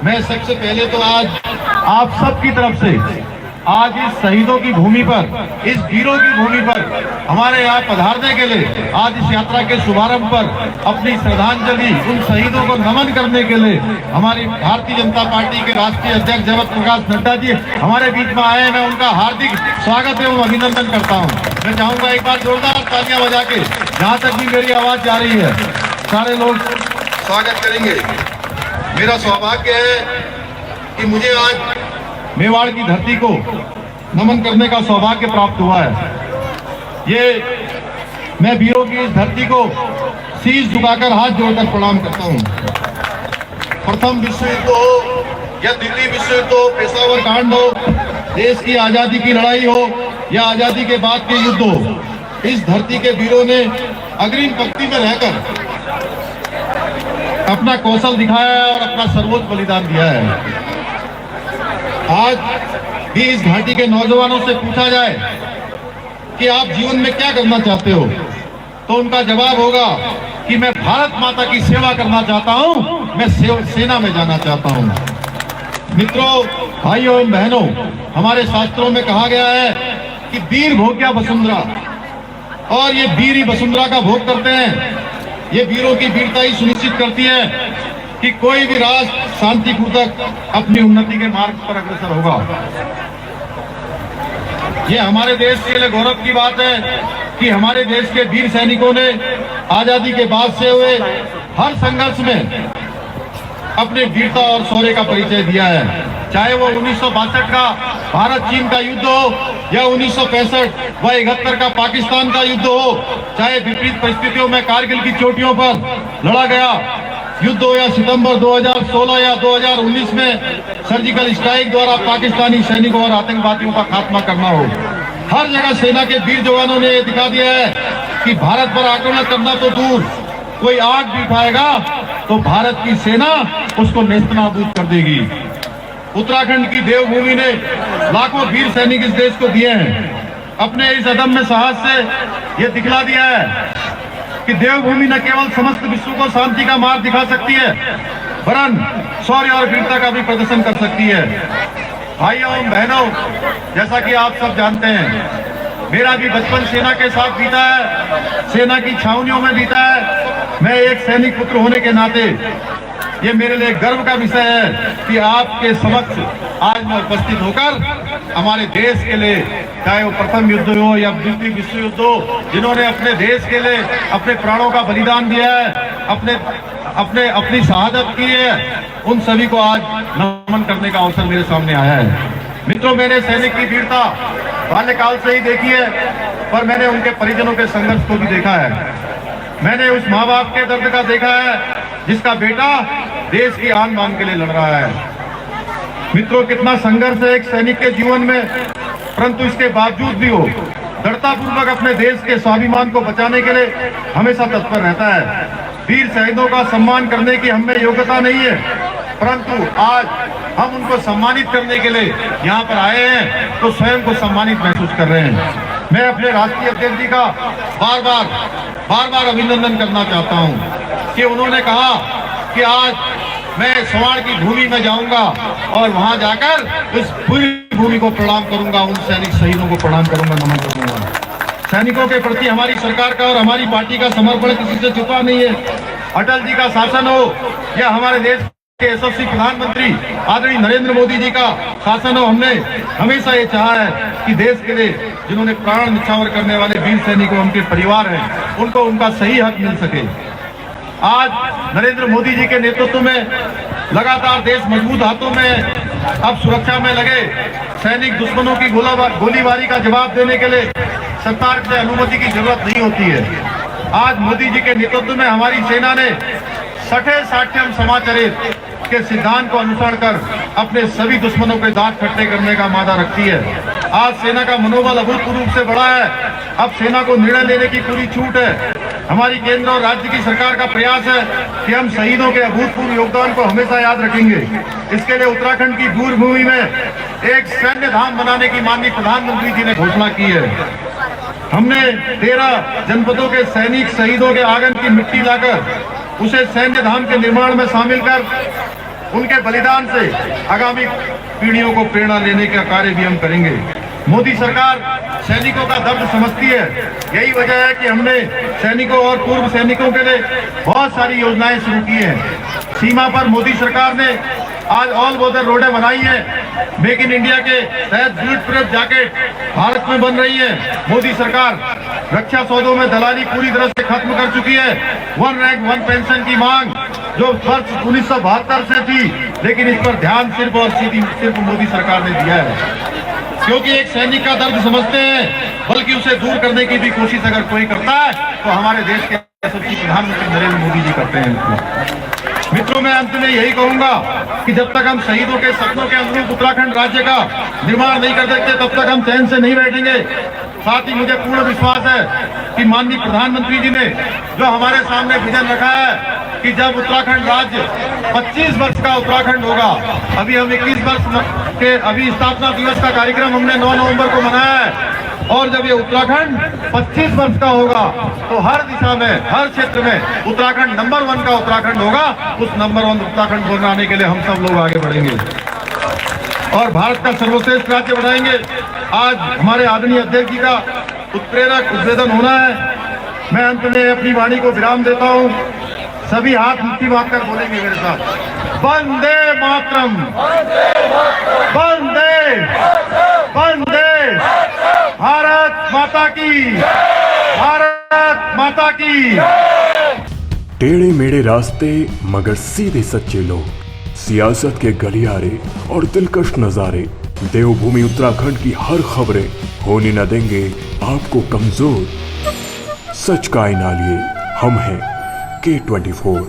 मैं सबसे पहले तो आज आप सबकी तरफ से आज इस शहीदों की भूमि पर, इस वीरों की भूमि पर हमारे यहाँ पधारने के लिए, आज इस यात्रा के शुभारंभ पर अपनी श्रद्धांजलि उन शहीदों को नमन करने के लिए हमारी भारतीय जनता पार्टी के राष्ट्रीय अध्यक्ष जगत प्रकाश नड्डा जी हमारे बीच में आए हैं। मैं उनका हार्दिक स्वागत एवं अभिनंदन करता हूँ। मैं चाहूंगा एक बार जोरदार तालियां बजा के, जहाँ तक भी मेरी आवाज जा रही है, सारे लोग स्वागत करेंगे। मेरा सौभाग्य है कि मुझे आज मेवाड़ की धरती को नमन करने का सौभाग्य प्राप्त हुआ है। ये मैं वीरों की इस धरती को शीश झुकाकर हाथ जोड़कर प्रणाम करता हूँ। प्रथम विश्व युद्ध हो या दिल्ली विश्व युद्ध हो, पेशावर कांड हो, देश की आजादी की लड़ाई हो या आजादी के बाद के युद्ध हो, इस धरती के वीरों ने अग्रिम पंक्ति में रहकर अपना कौशल दिखाया है और अपना सर्वोच्च बलिदान दिया है। आज भी इस घाटी के नौजवानों से पूछा जाए कि आप जीवन में क्या करना चाहते हो, तो उनका जवाब होगा कि मैं भारत माता की सेवा करना चाहता हूं, मैं सेना में जाना चाहता हूं। मित्रों, भाइयों एवं बहनों, हमारे शास्त्रों में कहा गया है कि वीर भोग्या वसुंधरा, और ये वीर ही वसुंधरा का भोग करते हैं। ये वीरों की वीरता ही सुनिश्चित करती है कि कोई भी राष्ट्र शांतिपूर्वक अपनी उन्नति के मार्ग पर अग्रसर होगा। ये हमारे देश के लिए गौरव की बात है कि हमारे देश के वीर सैनिकों ने आजादी के बाद से हुए हर संघर्ष में अपने वीरता और शौर्य का परिचय दिया है। चाहे वो 1962 का भारत चीन का युद्ध हो या 1965 व 71 का पाकिस्तान का युद्ध हो, चाहे विपरीत परिस्थितियों में कारगिल की चोटियों पर लड़ा गया युद्ध हो या सितंबर 2016 या 2019 में सर्जिकल स्ट्राइक द्वारा पाकिस्तानी सैनिकों और आतंकवादियों का खात्मा करना हो, हर जगह सेना के वीर जवानों ने दिखा दिया है कि भारत पर आक्रमण करना तो दूर, कोई आग भी उठाएगा तो भारत की सेना उसको नेस्तनाबूद कर देगी। उत्तराखंड की देवभूमि ने लाखों वीर सैनिक इस देश को दिए हैं। अपने इस अदम्य साहस से ये दिखला दिया है कि देवभूमि न केवल समस्त विश्व को शांति का मार्ग दिखा सकती है, वरन शौर्य और वीरता का भी प्रदर्शन कर सकती है। भाइयों एवं बहनों, जैसा कि आप सब जानते हैं, मेरा भी बचपन सेना के साथ बीता है, सेना की छावनियों में बीता है। मैं एक सैनिक पुत्र होने के नाते ये मेरे लिए गर्व का विषय है कि आपके समक्ष आज मैं उपस्थित होकर हमारे देश के लिए, चाहे वो प्रथम युद्ध हो या द्वितीय विश्व युद्ध हो, जिन्होंने अपने देश के लिए अपने प्राणों का बलिदान दिया है, अपनी शहादत की है, उन सभी को आज नमन करने का अवसर मेरे सामने आया है। मित्रों, मैंने सैनिक की वीरता बाल्यकाल से ही देखी है, पर मैंने उनके परिजनों के संघर्ष को भी देखा है। मैंने उस माँ बाप के दर्द का देखा है जिसका बेटा देश की आन बान के लिए लड़ रहा है। मित्रों, कितना संघर्ष है एक सैनिक के जीवन में, परंतु इसके बावजूद भी वो दृढ़तापूर्वक अपने देश के स्वाभिमान को बचाने के लिए हमेशा तत्पर रहता है। वीर शहीदों का सम्मान करने की हमें योग्यता नहीं है, परंतु आज हम उनको सम्मानित करने के लिए यहाँ पर आए हैं तो स्वयं को सम्मानित महसूस कर रहे हैं। मैं अपने राष्ट्रीय अध्यक्ष जी का बार बार अभिनंदन करना चाहता हूँ कि उन्होंने कहा कि आज मैं सवाड़ की भूमि में जाऊंगा और वहां जाकर इस पूरी भूमि को प्रणाम करूंगा, उन सैनिक शहीदों को प्रणाम करूंगा, नमन करूंगा। सैनिकों के प्रति हमारी सरकार का और हमारी पार्टी का समर्पण किसी से छुपा नहीं है। अटल जी का शासन हो या हमारे देश के यशस्वी प्रधानमंत्री आदरणीय नरेंद्र मोदी जी का शासन हो, हमने हमेशा ये चाहा है कि देश के लिए जिन्होंने प्राण न्यौछावर करने वाले वीर सैनिकों, उनके परिवार हैं, उनको उनका सही हक मिल सके। आज नरेंद्र मोदी जी के नेतृत्व में लगातार देश मजबूत हाथों में, अब सुरक्षा में लगे सैनिक दुश्मनों की गोलीबारी का जवाब देने के लिए सरकार से अनुमति की जरूरत नहीं होती है। आज मोदी जी के नेतृत्व में हमारी सेना ने सठे साठ्यम समाचरित के सिद्धांत को अनुसरण कर अपने सभी दुश्मनों के दांत खट्टे करने का मादा रखती है। आज सेना का मनोबल अभूतपूर्व रूप से बढ़ा है। अब सेना को निर्णय लेने की पूरी छूट है। हमारी केंद्र और राज्य की सरकार का प्रयास है कि हम शहीदों के अभूतपूर्व योगदान को हमेशा याद रखेंगे। इसके लिए उत्तराखंड की दूर भूमि में एक सैन्य धाम बनाने की माननीय प्रधानमंत्री जी ने घोषणा की है। हमने 13 जनपदों के सैनिक शहीदों के आंगन की मिट्टी लाकर उसे सैन्य धाम के निर्माण में शामिल कर उनके बलिदान से आगामी पीढ़ियों को प्रेरणा लेने का कार्य भी हम करेंगे। मोदी सरकार सैनिकों का दर्द समझती है। यही वजह है कि हमने सैनिकों और पूर्व सैनिकों के लिए बहुत सारी योजनाएं शुरू की हैं। सीमा पर मोदी सरकार ने आज ऑल वेदर रोडें बनाई हैं। मेक इन इंडिया के तहत बुलेट प्रूफ जैकेट भारत में बन रही है। मोदी सरकार रक्षा सौदों में दलाली पूरी तरह से खत्म कर चुकी है। 1 रैंक 1 पेंशन की मांग जो वर्ष 1972 से थी, लेकिन इस पर ध्यान सिर्फ और सिर्फ मोदी सरकार ने दिया है, क्योंकि एक सैनिक का दर्द समझते हैं, बल्कि उसे दूर करने की भी कोशिश अगर कोई करता है तो हमारे देश के यशस्वी प्रधानमंत्री नरेंद्र मोदी जी करते हैं। मित्रों, मैं अंत में यही कहूंगा कि जब तक हम शहीदों के सपनों के अनुरूप उत्तराखंड राज्य का निर्माण नहीं कर सकते, तब तक हम चैन से नहीं बैठेंगे। साथ ही मुझे पूर्ण विश्वास है कि माननीय प्रधानमंत्री जी ने जो हमारे सामने विजन रखा है कि जब उत्तराखंड राज्य 25 वर्ष का उत्तराखंड होगा, अभी हम 21 वर्ष के अभी स्थापना दिवस का कार्यक्रम हमने 9 नवंबर को मनाया है, और जब ये उत्तराखंड 25 वर्ष का होगा तो हर दिशा में, हर क्षेत्र में उत्तराखंड नंबर 1 का उत्तराखंड होगा। उस नंबर 1 उत्तराखंड बनाने के लिए हम सब लोग आगे बढ़ेंगे और भारत का सर्वश्रेष्ठ राज्य बनाएंगे। आज हमारे आदरणीय अध्यक्ष जी का उत्प्रेरक उद्बोधन होना है। मैं अंत में अपनी वाणी को विराम देता हूँ। सभी हाथ मुट्ठी बांधकर बोलेंगे मेरे साथ, वंदे मातरम, वंदे वंदे, भारत माता की, भारत माता की। टेढ़े मेढ़े रास्ते मगर सीधे सच्चे लोग, सियासत के गलियारे और दिलकश नजारे, देवभूमि उत्तराखंड की हर खबरें होने न देंगे आपको कमजोर। सच का आईना लिए हम हैं K24।